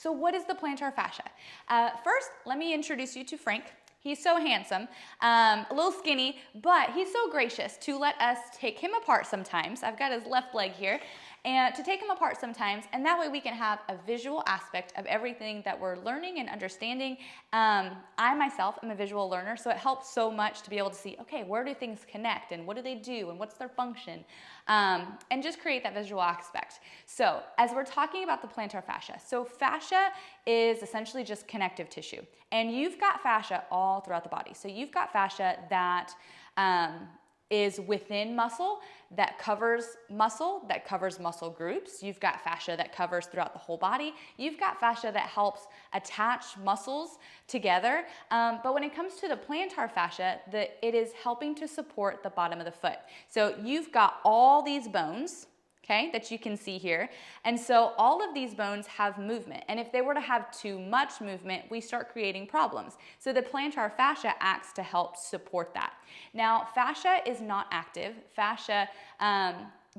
So what is the plantar fascia? First, let me introduce you to Frank. He's so handsome, a little skinny, but he's so gracious to let us take him apart sometimes. I've got his left leg here, and to take him apart sometimes, and that way we can have a visual aspect of everything that we're learning and understanding. I myself am a visual learner, so it helps so much to be able to see, okay, where do things connect, and what do they do, and what's their function, and just create that visual aspect. So as we're talking about the plantar fascia, so fascia is essentially just connective tissue, and you've got fascia all throughout the body. So you've got fascia that is within muscle, that covers muscle groups. You've got fascia that covers throughout the whole body. You've got fascia that helps attach muscles together. But when it comes to the plantar fascia, it is helping to support the bottom of the foot. So you've got all these bones, okay, that you can see here. And so all of these bones have movement. And if they were to have too much movement, we start creating problems. So the plantar fascia acts to help support that. Now, fascia is not active. Fascia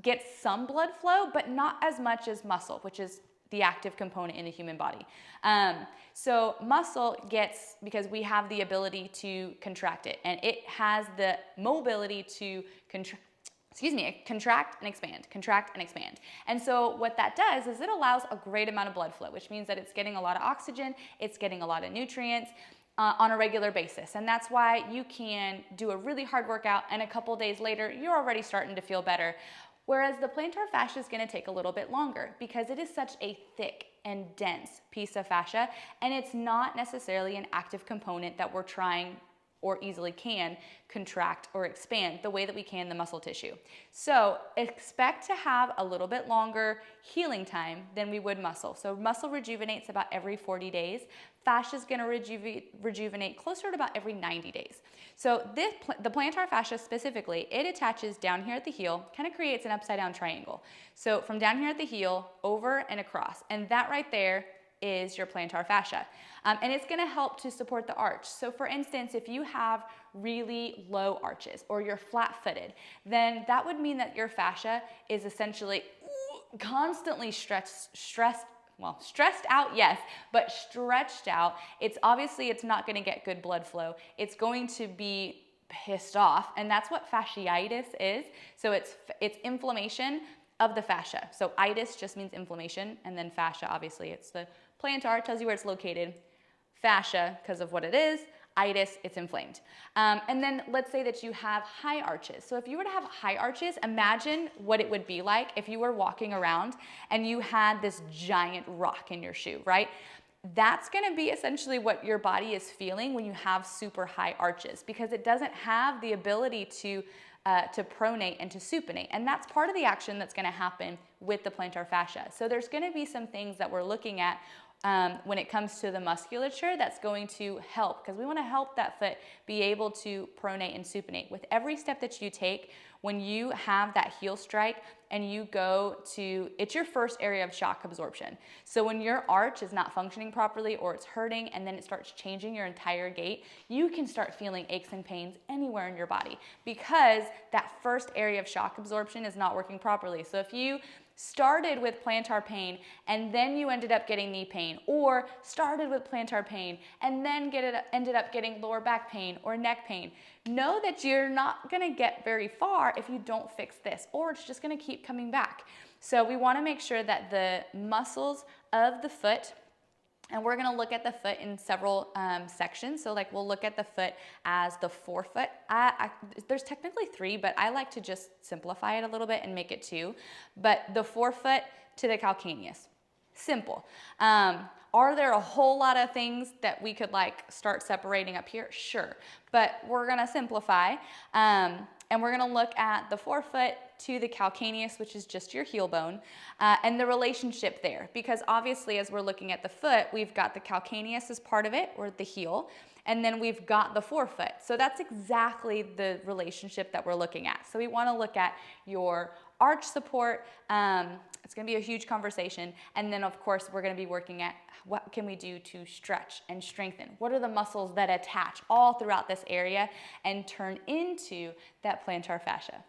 gets some blood flow, but not as much as muscle, which is the active component in the human body. So muscle gets, because we have the ability to contract it, and it has the mobility to contract and expand, contract and expand. And so what that does is it allows a great amount of blood flow, which means that it's getting a lot of oxygen, it's getting a lot of nutrients on a regular basis. And that's why you can do a really hard workout and a couple days later, you're already starting to feel better. Whereas the plantar fascia is going to take a little bit longer because it is such a thick and dense piece of fascia, and it's not necessarily an active component that we're trying or easily can contract or expand the way that we can the muscle tissue. So expect to have a little bit longer healing time than we would muscle. So muscle rejuvenates about every 40 days. Fascia is gonna rejuvenate closer to about every 90 days. So the plantar fascia specifically, it attaches down here at the heel, kind of creates an upside down triangle. So from down here at the heel, over and across, and that right there is your plantar fascia. And it's gonna help to support the arch. So for instance, if you have really low arches or you're flat-footed, then that would mean that your fascia is essentially constantly stressed out, yes, but stretched out. It's not gonna get good blood flow. It's going to be pissed off, and that's what fasciitis is. So it's inflammation of the fascia. So itis just means inflammation, and then fascia, obviously, it's the plantar, tells you where it's located. Fascia, because of what it is. Itis, it's inflamed. And then let's say that you have high arches. So if you were to have high arches, imagine what it would be like if you were walking around and you had this giant rock in your shoe, right? That's gonna be essentially what your body is feeling when you have super high arches, because it doesn't have the ability to pronate and to supinate. And that's part of the action that's gonna happen with the plantar fascia. So there's gonna be some things that we're looking at when it comes to the musculature that's going to help, because we want to help that foot be able to pronate and supinate. With every step that you take, when you have that heel strike and you go to, it's your first area of shock absorption. So when your arch is not functioning properly or it's hurting and then it starts changing your entire gait, you can start feeling aches and pains anywhere in your body because that first area of shock absorption is not working properly. So if you started with plantar pain and then you ended up getting knee pain, or started with plantar pain and then ended up getting lower back pain or neck pain, know that you're not gonna get very far if you don't fix this, or it's just gonna keep coming back. So we wanna make sure that the muscles of the foot, and we're gonna look at the foot in several sections. So like we'll look at the foot as the forefoot. There's technically 3, but I like to just simplify it a little bit and make it 2. But the forefoot to the calcaneus, simple. Are there a whole lot of things that we could like start separating up here? Sure, but we're gonna simplify. And we're gonna look at the forefoot to the calcaneus, which is just your heel bone, and the relationship there. Because obviously, as we're looking at the foot, we've got the calcaneus as part of it, or the heel, and then we've got the forefoot. So that's exactly the relationship that we're looking at. So we wanna look at your arch support. It's gonna be a huge conversation. And then of course, we're gonna be working at what can we do to stretch and strengthen? What are the muscles that attach all throughout this area and turn into that plantar fascia?